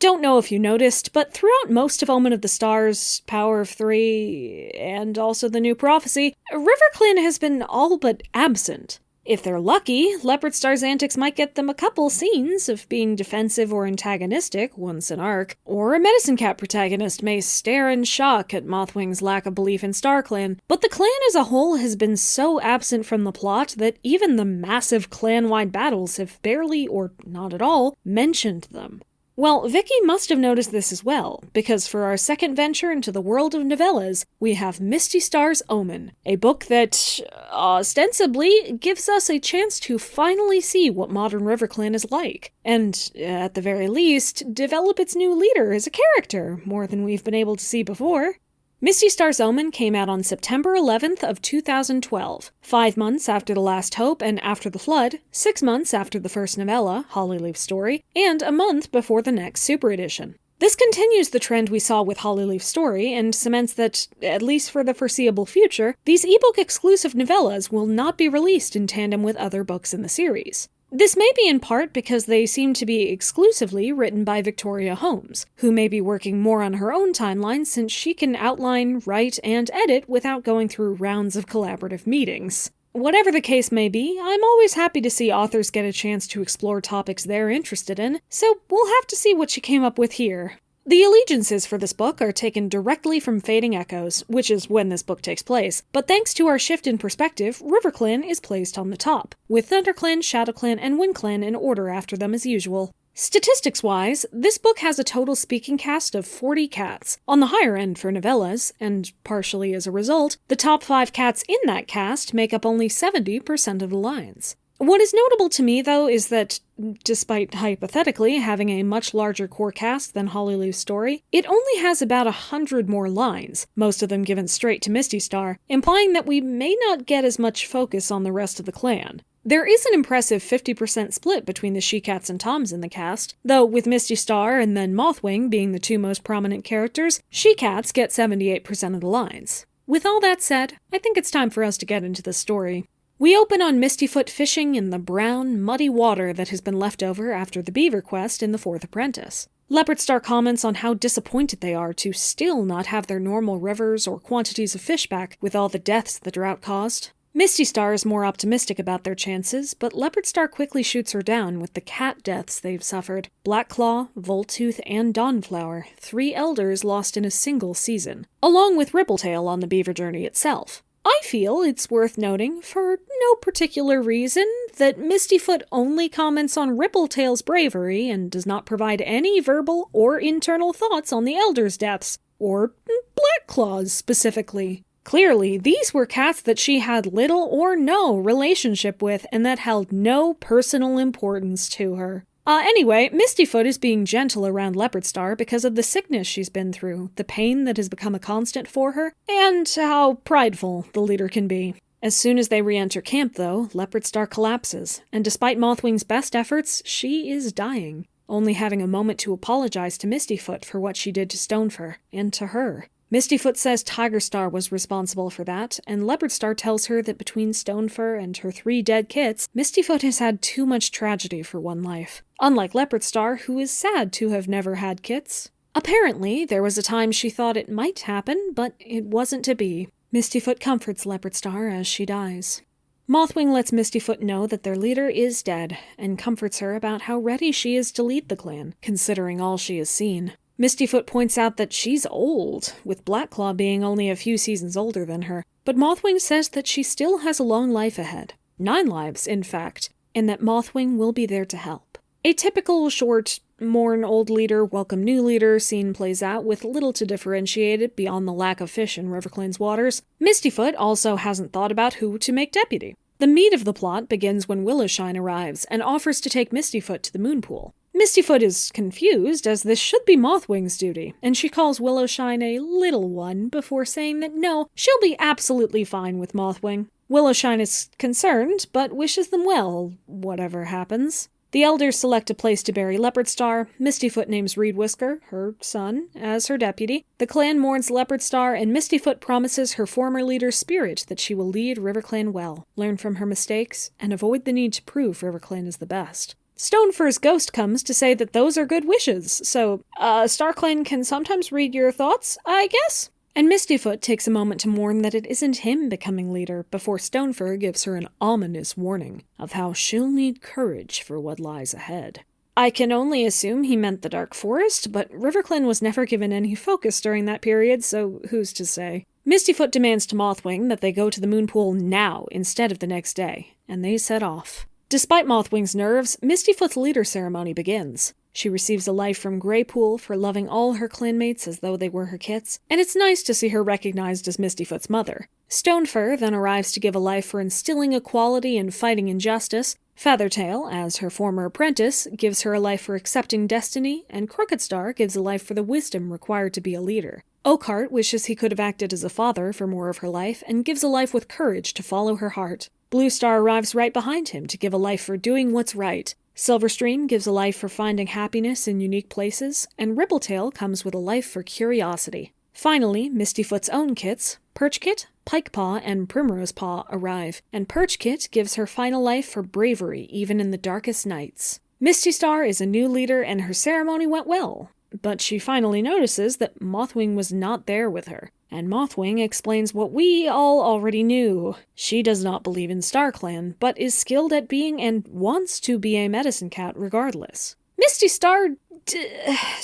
Don't know if you noticed, but throughout most of Omen of the Stars, Power of Three, and also the New Prophecy, Riverclan has been all but absent. If they're lucky, Leopardstar's antics might get them a couple scenes of being defensive or antagonistic once an arc, or a Medicine Cat protagonist may stare in shock at Mothwing's lack of belief in StarClan, but the clan as a whole has been so absent from the plot that even the massive clan-wide battles have barely, or not at all, mentioned them. Well, Vicky must have noticed this as well, because for our second venture into the world of novellas, we have Misty Star's Omen, a book that, ostensibly, gives us a chance to finally see what modern Riverclan is like, and, at the very least, develop its new leader as a character, more than we've been able to see before. Misty Star's Omen came out on September 11th of 2012, 5 months after The Last Hope and After the Flood, 6 months after the first novella, Hollyleaf Story, and a month before the next Super Edition. This continues the trend we saw with Hollyleaf Story and cements that, at least for the foreseeable future, these ebook exclusive novellas will not be released in tandem with other books in the series. This may be in part because they seem to be exclusively written by Victoria Holmes, who may be working more on her own timeline since she can outline, write, and edit without going through rounds of collaborative meetings. Whatever the case may be, I'm always happy to see authors get a chance to explore topics they're interested in, so we'll have to see what she came up with here. The allegiances for this book are taken directly from Fading Echoes, which is when this book takes place, but thanks to our shift in perspective, Riverclan is placed on the top, with ThunderClan, ShadowClan, and WindClan in order after them as usual. Statistics-wise, this book has a total speaking cast of 40 cats, on the higher end for novellas, and partially as a result, the top 5 cats in that cast make up only 70% of the lines. What is notable to me, though, is that, despite hypothetically having a much larger core cast than Hollyleaf Story, it only has about 100 more lines, most of them given straight to Misty Star, implying that we may not get as much focus on the rest of the clan. There is an impressive 50% split between the she-cats and toms in the cast, though with Misty Star and then Mothwing being the two most prominent characters, she-cats get 78% of the lines. With all that said, I think it's time for us to get into the story. We open on Mistyfoot fishing in the brown, muddy water that has been left over after the beaver quest in The Fourth Apprentice. Leopardstar comments on how disappointed they are to still not have their normal rivers or quantities of fish back with all the deaths the drought caused. Misty Star is more optimistic about their chances, but Leopardstar quickly shoots her down with the cat deaths they've suffered. Blackclaw, Voltooth, and Dawnflower, 3 elders lost in a single season, along with Rippletail on the beaver journey itself. I feel it's worth noting, for no particular reason, that Mistyfoot only comments on Rippletail's bravery and does not provide any verbal or internal thoughts on the elders' deaths, or Blackclaw's specifically. Clearly, these were cats that she had little or no relationship with and that held no personal importance to her. Anyway, Mistyfoot is being gentle around Leopardstar because of the sickness she's been through, the pain that has become a constant for her, and how prideful the leader can be. As soon as they re-enter camp, though, Leopardstar collapses, and despite Mothwing's best efforts, she is dying, only having a moment to apologize to Mistyfoot for what she did to Stonefur, and to her. Mistyfoot says Tigerstar was responsible for that, and Leopardstar tells her that between Stonefur and her 3 dead kits, Mistyfoot has had too much tragedy for one life. Unlike Leopardstar, who is sad to have never had kits. Apparently, there was a time she thought it might happen, but it wasn't to be. Mistyfoot comforts Leopardstar as she dies. Mothwing lets Mistyfoot know that their leader is dead, and comforts her about how ready she is to lead the clan, considering all she has seen. Mistyfoot points out that she's old, with Blackclaw being only a few seasons older than her, but Mothwing says that she still has a long life ahead. 9 lives, in fact, and that Mothwing will be there to help. A typical short, mourn old leader, welcome new leader scene plays out with little to differentiate it beyond the lack of fish in Riverclan's waters. Mistyfoot also hasn't thought about who to make deputy. The meat of the plot begins when Willowshine arrives and offers to take Mistyfoot to the Moonpool. Mistyfoot is confused, as this should be Mothwing's duty, and she calls Willowshine a little one before saying that no, she'll be absolutely fine with Mothwing. Willowshine is concerned, but wishes them well, whatever happens. The elders select a place to bury Leopardstar. Mistyfoot names Reed Whisker, her son, as her deputy. The clan mourns Leopardstar, and Mistyfoot promises her former leader's spirit that she will lead Riverclan well, learn from her mistakes, and avoid the need to prove Riverclan is the best. Stonefur's ghost comes to say that those are good wishes, so, StarClan can sometimes read your thoughts, I guess? And Mistyfoot takes a moment to mourn that it isn't him becoming leader before Stonefur gives her an ominous warning of how she'll need courage for what lies ahead. I can only assume he meant the Dark Forest, but Riverclan was never given any focus during that period, so who's to say? Mistyfoot demands to Mothwing that they go to the Moonpool now instead of the next day, and they set off. Despite Mothwing's nerves, Mistyfoot's leader ceremony begins. She receives a life from Greypool for loving all her clanmates as though they were her kits, and it's nice to see her recognized as Mistyfoot's mother. Stonefur then arrives to give a life for instilling equality and fighting injustice. Feathertail, as her former apprentice, gives her a life for accepting destiny, and Crookedstar gives a life for the wisdom required to be a leader. Oakheart wishes he could have acted as a father for more of her life, and gives a life with courage to follow her heart. Bluestar arrives right behind him to give a life for doing what's right. Silverstream gives a life for finding happiness in unique places, and Ribbletail comes with a life for curiosity. Finally, Mistyfoot's own kits, Perchkit, Pikepaw, and Primrosepaw arrive, and Perchkit gives her final life for bravery even in the darkest nights. Mistystar is a new leader and her ceremony went well, but she finally notices that Mothwing was not there with her. And Mothwing explains what we all already knew. She does not believe in StarClan, but is skilled at being and wants to be a medicine cat regardless. Mistystar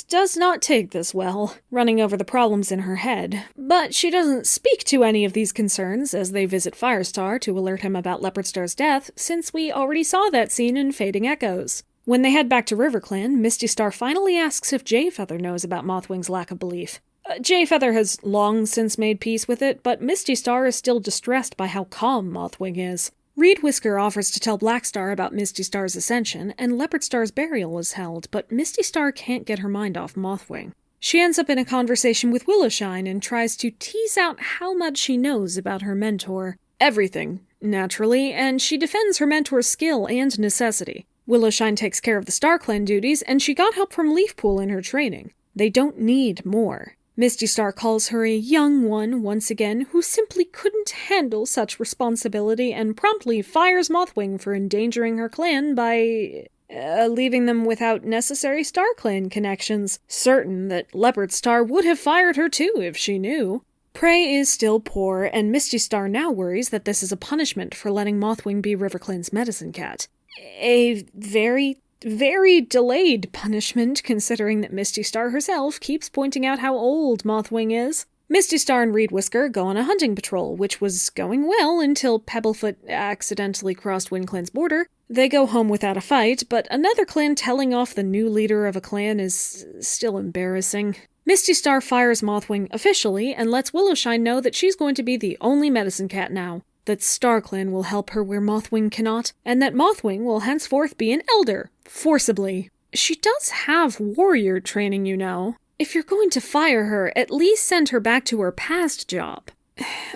does not take this well, running over the problems in her head, but she doesn't speak to any of these concerns as they visit Firestar to alert him about Leopardstar's death, since we already saw that scene in Fading Echoes. When they head back to Riverclan, Mistystar finally asks if Jayfeather knows about Mothwing's lack of belief. Jayfeather has long since made peace with it, but Mistystar is still distressed by how calm Mothwing is. Reed Whisker offers to tell Blackstar about Mistystar's ascension, and Leopardstar's burial was held, but Mistystar can't get her mind off Mothwing. She ends up in a conversation with Willowshine and tries to tease out how much she knows about her mentor. Everything, naturally, and she defends her mentor's skill and necessity. Willowshine takes care of the StarClan duties, and she got help from Leafpool in her training. They don't need more. Mistystar calls her a young one once again who simply couldn't handle such responsibility and promptly fires Mothwing for endangering her clan by leaving them without necessary StarClan connections, certain that Leopardstar would have fired her too if she knew. Prey is still poor, and Mistystar now worries that this is a punishment for letting Mothwing be Riverclan's medicine cat. A very delayed punishment, considering that Mistystar herself keeps pointing out how old Mothwing is. Mistystar and Reed Whisker go on a hunting patrol, which was going well until Pebblefoot accidentally crossed WindClan's border. They go home without a fight, but another clan telling off the new leader of a clan is still embarrassing. Mistystar fires Mothwing officially and lets Willowshine know that she's going to be the only medicine cat now, that StarClan will help her where Mothwing cannot, and that Mothwing will henceforth be an elder, forcibly. She does have warrior training, you know. If you're going to fire her, at least send her back to her past job.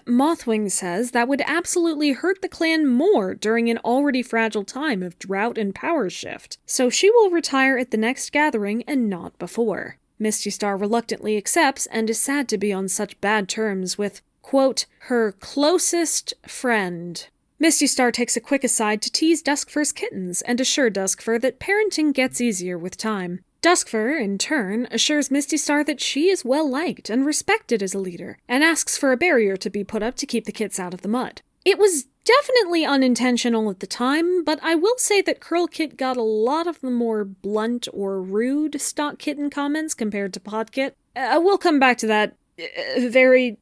Mothwing says that would absolutely hurt the clan more during an already fragile time of drought and power shift, so she will retire at the next gathering and not before. Mistystar reluctantly accepts and is sad to be on such bad terms with, quote, her closest friend. Mistystar takes a quick aside to tease Duskfur's kittens and assure Duskfur that parenting gets easier with time. Duskfur, in turn, assures Mistystar that she is well-liked and respected as a leader, and asks for a barrier to be put up to keep the kits out of the mud. It was definitely unintentional at the time, but I will say that Curl Kit got a lot of the more blunt or rude stock kitten comments compared to Podkit. We'll come back to that very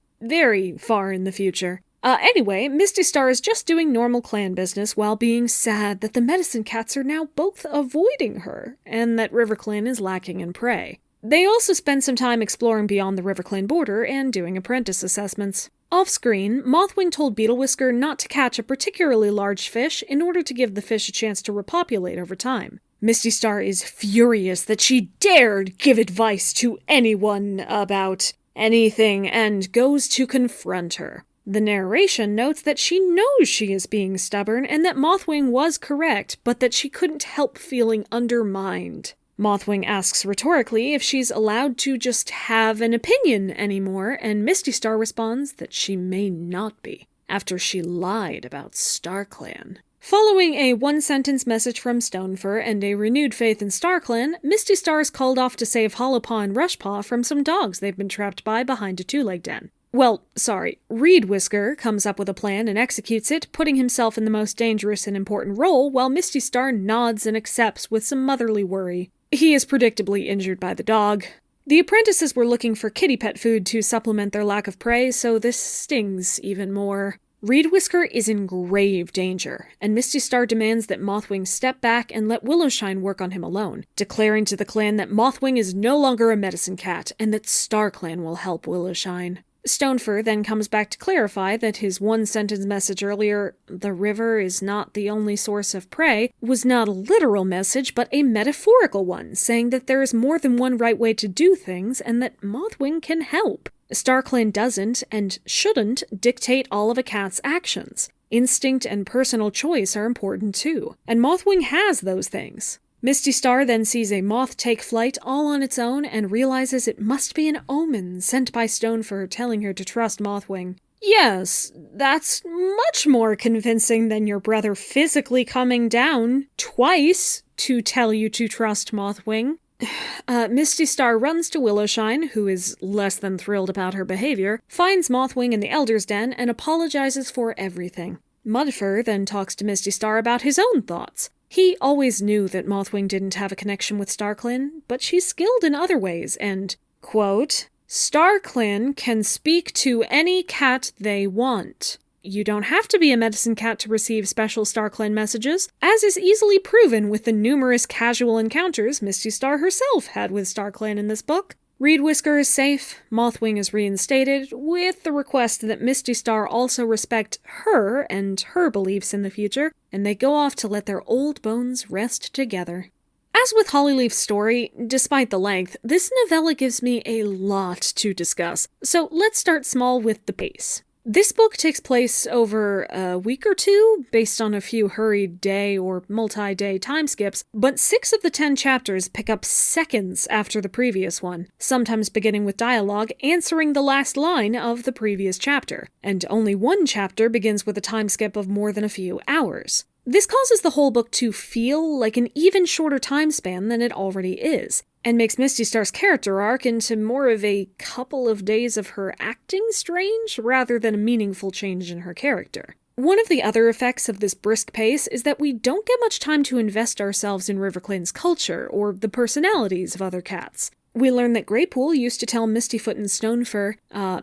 far in the future. Anyway, Mistystar is just doing normal clan business while being sad that the medicine cats are now both avoiding her, and that Riverclan is lacking in prey. They also spend some time exploring beyond the Riverclan border and doing apprentice assessments. Off-screen, Mothwing told Beetlewhisker not to catch a particularly large fish in order to give the fish a chance to repopulate over time. Mistystar is furious that she dared give advice to anyone about anything and goes to confront her. The narration notes that she knows she is being stubborn and that Mothwing was correct, but that she couldn't help feeling undermined. Mothwing asks rhetorically if she's allowed to just have an opinion anymore, and Mistystar responds that she may not be, after she lied about StarClan. Following a one-sentence message from Stonefur and a renewed faith in StarClan, Misty Star is called off to save Hollowpaw and Rushpaw from some dogs they've been trapped by behind a two-leg den. Well, sorry, Reed Whisker comes up with a plan and executes it, putting himself in the most dangerous and important role, while Misty Star nods and accepts with some motherly worry. He is predictably injured by the dog. The apprentices were looking for kitty pet food to supplement their lack of prey, so this stings even more. Reed Whisker is in grave danger, and Misty Star demands that Mothwing step back and let Willowshine work on him alone, declaring to the clan that Mothwing is no longer a medicine cat, and that StarClan will help Willowshine. Stonefur then comes back to clarify that his one-sentence message earlier, "The river is not the only source of prey," was not a literal message, but a metaphorical one, saying that there is more than one right way to do things, and that Mothwing can help. StarClan doesn't, and shouldn't, dictate all of a cat's actions. Instinct and personal choice are important too, and Mothwing has those things. Misty Star then sees a moth take flight all on its own and realizes it must be an omen sent by Stonefur telling her to trust Mothwing. Yes, that's much more convincing than your brother physically coming down twice to tell you to trust Mothwing. Misty Star runs to Willowshine, who is less than thrilled about her behavior, finds Mothwing in the Elder's Den, and apologizes for everything. Mudfur then talks to Misty Star about his own thoughts. He always knew that Mothwing didn't have a connection with StarClan, but she's skilled in other ways, and, quote, "StarClan can speak to any cat they want. You don't have to be a medicine cat to receive special StarClan messages, as is easily proven with the numerous casual encounters Misty Star herself had with StarClan in this book. Reed Whisker is safe, Mothwing is reinstated, with the request that Misty Star also respect her and her beliefs in the future, and they go off to let their old bones rest together." As with Hollyleaf's story, despite the length, this novella gives me a lot to discuss, so let's start small with the pace. This book takes place over a week or two, based on a few hurried day or multi-day time skips, but 6 of the 10 chapters pick up seconds after the previous one, sometimes beginning with dialogue answering the last line of the previous chapter, and only one chapter begins with a time skip of more than a few hours. This causes the whole book to feel like an even shorter time span than it already is, and makes Misty Star's character arc into more of a couple of days of her acting strange, rather than a meaningful change in her character. One of the other effects of this brisk pace is that we don't get much time to invest ourselves in Riverclan's culture, or the personalities of other cats. We learn that Greypool used to tell Mistyfoot and Stonefur,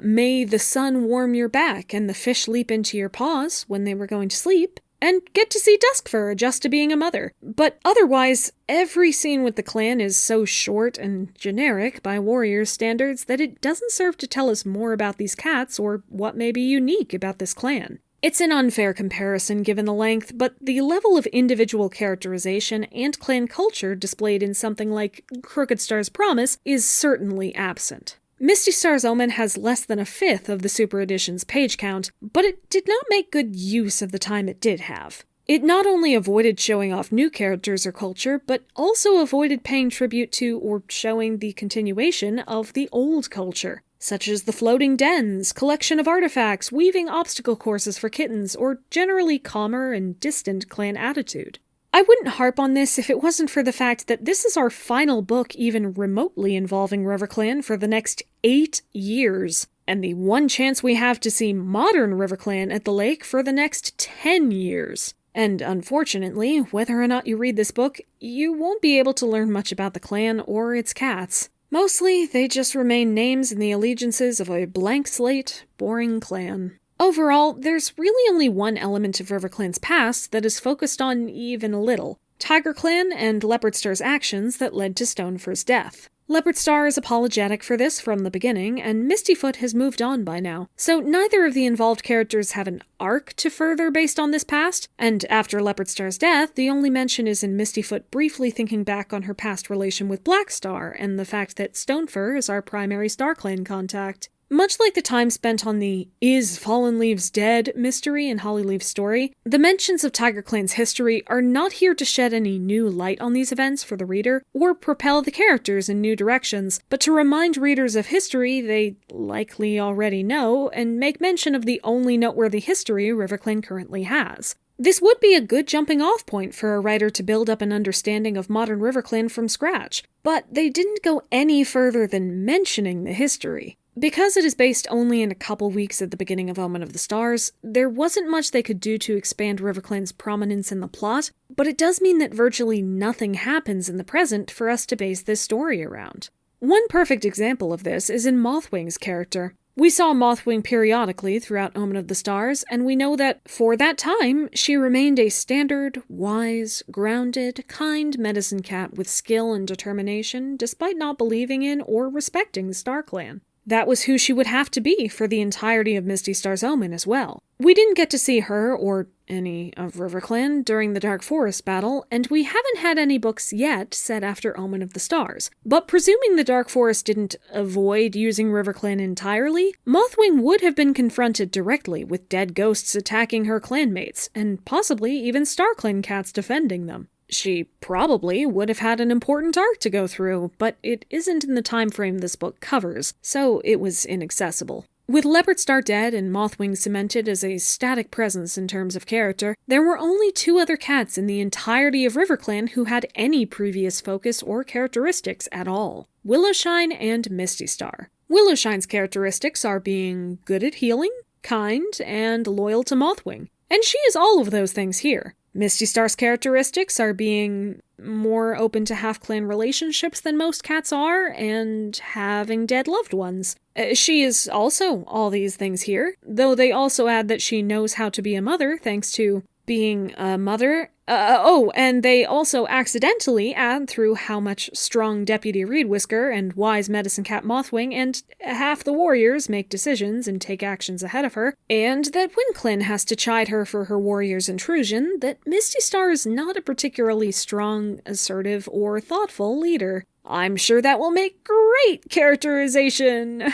"May the sun warm your back and the fish leap into your paws," when they were going to sleep, and get to see Duskfur adjust to being a mother. But otherwise, every scene with the clan is so short and generic by Warriors standards that it doesn't serve to tell us more about these cats or what may be unique about this clan. It's an unfair comparison given the length, but the level of individual characterization and clan culture displayed in something like Crooked Star's Promise is certainly absent. Misty Star's Omen has less than a fifth of the Super Edition's page count, but it did not make good use of the time it did have. It not only avoided showing off new characters or culture, but also avoided paying tribute to or showing the continuation of the old culture, such as the floating dens, collection of artifacts, weaving obstacle courses for kittens, or generally calmer and distant clan attitude. I wouldn't harp on this if it wasn't for the fact that this is our final book even remotely involving Riverclan for the next 8 years, and the one chance we have to see modern Riverclan at the lake for the next 10 years. And unfortunately, whether or not you read this book, you won't be able to learn much about the clan or its cats. Mostly, they just remain names in the allegiances of a blank slate, boring clan. Overall, there's really only one element of Riverclan's past that is focused on even a little: TigerClan and Leopardstar's actions that led to Stonefur's death. Leopardstar is apologetic for this from the beginning, and Mistyfoot has moved on by now, so neither of the involved characters have an arc to further based on this past, and after Leopardstar's death, the only mention is in Mistyfoot briefly thinking back on her past relation with Blackstar, and the fact that Stonefur is our primary StarClan contact. Much like the time spent on the "Is Fallen Leaves Dead?" mystery in Hollyleaf's story, the mentions of TigerClan's history are not here to shed any new light on these events for the reader, or propel the characters in new directions, but to remind readers of history they likely already know, and make mention of the only noteworthy history Riverclan currently has. This would be a good jumping-off point for a writer to build up an understanding of modern Riverclan from scratch, but they didn't go any further than mentioning the history. Because it is based only in a couple weeks at the beginning of Omen of the Stars, there wasn't much they could do to expand Riverclan's prominence in the plot, but it does mean that virtually nothing happens in the present for us to base this story around. One perfect example of this is in Mothwing's character. We saw Mothwing periodically throughout Omen of the Stars, and we know that, for that time, she remained a standard, wise, grounded, kind medicine cat with skill and determination, despite not believing in or respecting the StarClan. That was who she would have to be for the entirety of Misty Star's Omen as well. We didn't get to see her, or any of Riverclan, during the Dark Forest battle, and we haven't had any books yet set after Omen of the Stars. But presuming the Dark Forest didn't avoid using Riverclan entirely, Mothwing would have been confronted directly with dead ghosts attacking her clanmates, and possibly even StarClan cats defending them. She probably would have had an important arc to go through, but it isn't in the time frame this book covers, so it was inaccessible. With Leopardstar dead and Mothwing cemented as a static presence in terms of character, there were only 2 other cats in the entirety of Riverclan who had any previous focus or characteristics at all: Willowshine and Mistystar. Willowshine's characteristics are being good at healing, kind, and loyal to Mothwing, and she is all of those things here. Mistystar's characteristics are being more open to half-clan relationships than most cats are, and having dead loved ones. She is also all these things here, though they also add that she knows how to be a mother thanks to being a mother. And they also accidentally add through how much strong Deputy Reed Whisker and wise medicine cat Mothwing and half the warriors make decisions and take actions ahead of her, and that Winclin has to chide her for her warrior's intrusion, that Misty Star is not a particularly strong, assertive, or thoughtful leader. I'm sure that will make great characterization!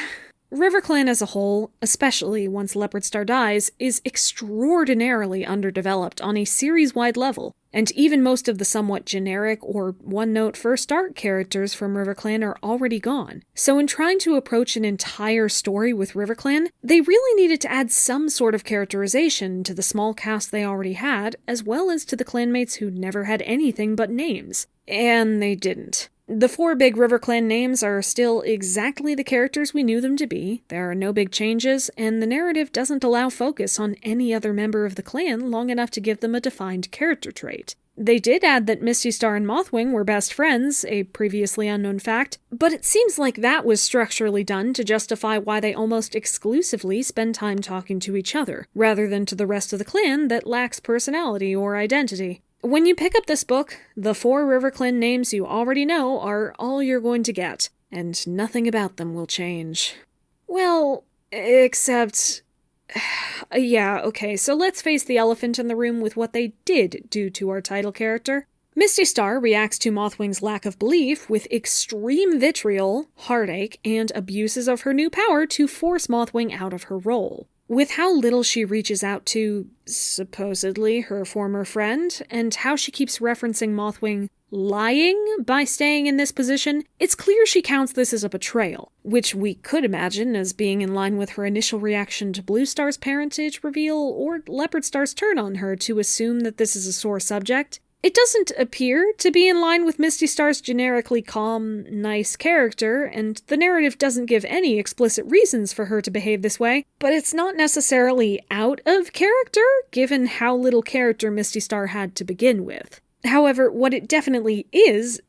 Riverclan as a whole, especially once Leopardstar dies, is extraordinarily underdeveloped on a series-wide level, and even most of the somewhat generic or one-note first arc characters from Riverclan are already gone. So in trying to approach an entire story with Riverclan, they really needed to add some sort of characterization to the small cast they already had, as well as to the clanmates who never had anything but names. And they didn't. The 4 big Riverclan names are still exactly the characters we knew them to be, there are no big changes, and the narrative doesn't allow focus on any other member of the clan long enough to give them a defined character trait. They did add that Misty Star and Mothwing were best friends, a previously unknown fact, but it seems like that was structurally done to justify why they almost exclusively spend time talking to each other, rather than to the rest of the clan that lacks personality or identity. When you pick up this book, the 4 Riverclan names you already know are all you're going to get, and nothing about them will change. Well, except... yeah, okay, so let's face the elephant in the room with what they did do to our title character. Misty Star reacts to Mothwing's lack of belief with extreme vitriol, heartache, and abuses of her new power to force Mothwing out of her role. With how little she reaches out to, supposedly, her former friend, and how she keeps referencing Mothwing lying by staying in this position, it's clear she counts this as a betrayal, which we could imagine as being in line with her initial reaction to Blue Star's parentage reveal or Leopardstar's turn on her to assume that this is a sore subject. It doesn't appear to be in line with Misty Star's generically calm, nice character, and the narrative doesn't give any explicit reasons for her to behave this way, but it's not necessarily out of character, given how little character Misty Star had to begin with. However, what it definitely is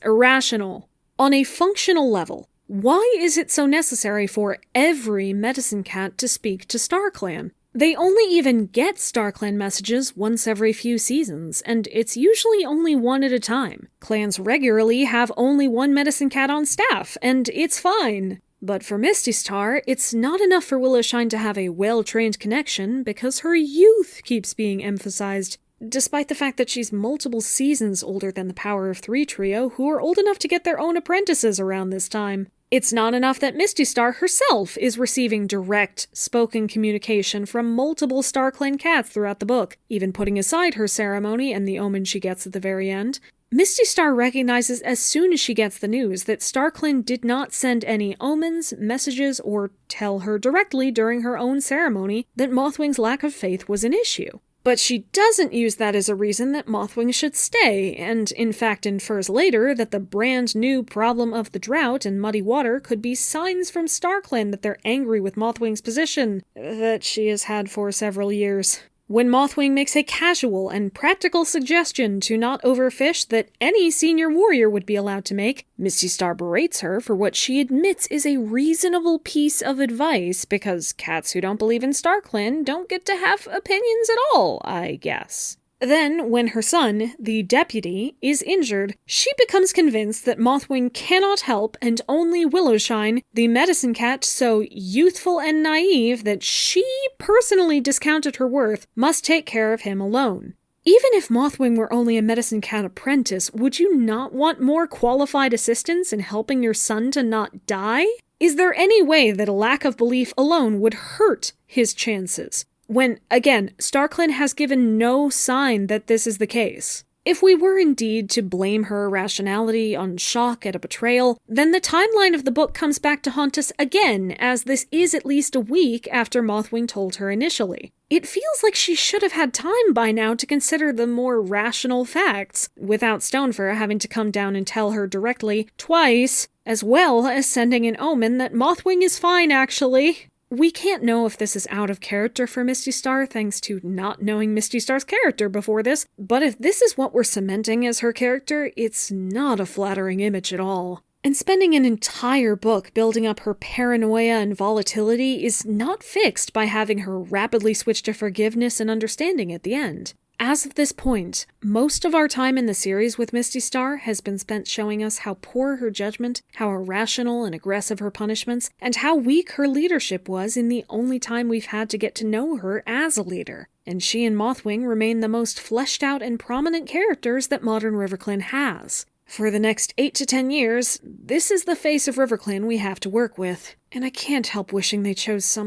irrational. On a functional level, why is it so necessary for every medicine cat to speak to StarClan? They only even get StarClan messages once every few seasons, and it's usually only one at a time. Clans regularly have only one medicine cat on staff, and it's fine. But for Misty Star, it's not enough for Willowshine to have a well-trained connection because her youth keeps being emphasized, despite the fact that she's multiple seasons older than the Power of 3 trio, who are old enough to get their own apprentices around this time. It's not enough that Misty Star herself is receiving direct, spoken communication from multiple StarClan cats throughout the book, even putting aside her ceremony and the omen she gets at the very end. Misty Star recognizes as soon as she gets the news that StarClan did not send any omens, messages, or tell her directly during her own ceremony that Mothwing's lack of faith was an issue. But she doesn't use that as a reason that Mothwing should stay, and in fact infers later that the brand new problem of the drought and muddy water could be signs from StarClan that they're angry with Mothwing's position that she has had for several years. When Mothwing makes a casual and practical suggestion to not overfish that any senior warrior would be allowed to make, Mistystar berates her for what she admits is a reasonable piece of advice because cats who don't believe in StarClan don't get to have opinions at all, I guess. Then, when her son, the deputy, is injured, she becomes convinced that Mothwing cannot help and only Willowshine, the medicine cat so youthful and naive that she personally discounted her worth, must take care of him alone. Even if Mothwing were only a medicine cat apprentice, would you not want more qualified assistance in helping your son to not die? Is there any way that a lack of belief alone would hurt his chances? When, again, StarClan has given no sign that this is the case. If we were indeed to blame her irrationality on shock at a betrayal, then the timeline of the book comes back to haunt us again, as this is at least a week after Mothwing told her initially. It feels like she should have had time by now to consider the more rational facts, without Stonefur having to come down and tell her directly, twice, as well as sending an Omen that Mothwing is fine, actually. We can't know if this is out of character for Mistystar thanks to not knowing Mistystar's character before this, but if this is what we're cementing as her character, it's not a flattering image at all. And spending an entire book building up her paranoia and volatility is not fixed by having her rapidly switch to forgiveness and understanding at the end. As of this point, most of our time in the series with Mistystar has been spent showing us how poor her judgment, how irrational and aggressive her punishments, and how weak her leadership was in the only time we've had to get to know her as a leader. And she and Mothwing remain the most fleshed out and prominent characters that modern Riverclan has. For the next 8 to 10 years, this is the face of Riverclan we have to work with, and I can't help wishing they chose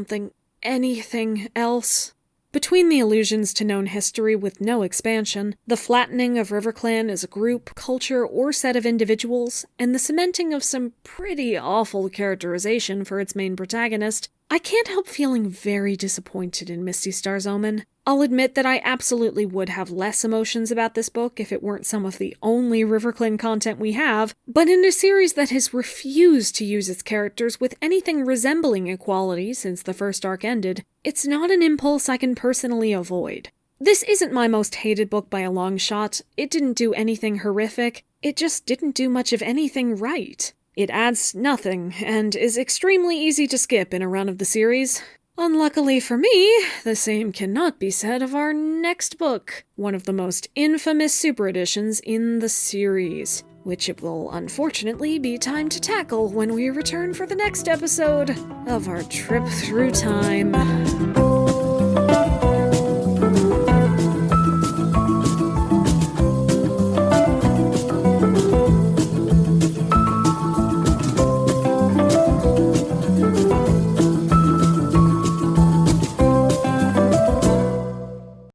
anything else. Between the allusions to known history with no expansion, the flattening of Riverclan as a group, culture, or set of individuals, and the cementing of some pretty awful characterization for its main protagonist, I can't help feeling very disappointed in Mistystar's Omen. I'll admit that I absolutely would have less emotions about this book if it weren't some of the only Riverclan content we have, but in a series that has refused to use its characters with anything resembling equality since the first arc ended, it's not an impulse I can personally avoid. This isn't my most hated book by a long shot. It didn't do anything horrific. It just didn't do much of anything right. It adds nothing, and is extremely easy to skip in a run of the series. Unluckily for me, the same cannot be said of our next book, one of the most infamous super editions in the series, which it will unfortunately be time to tackle when we return for the next episode of our trip through time.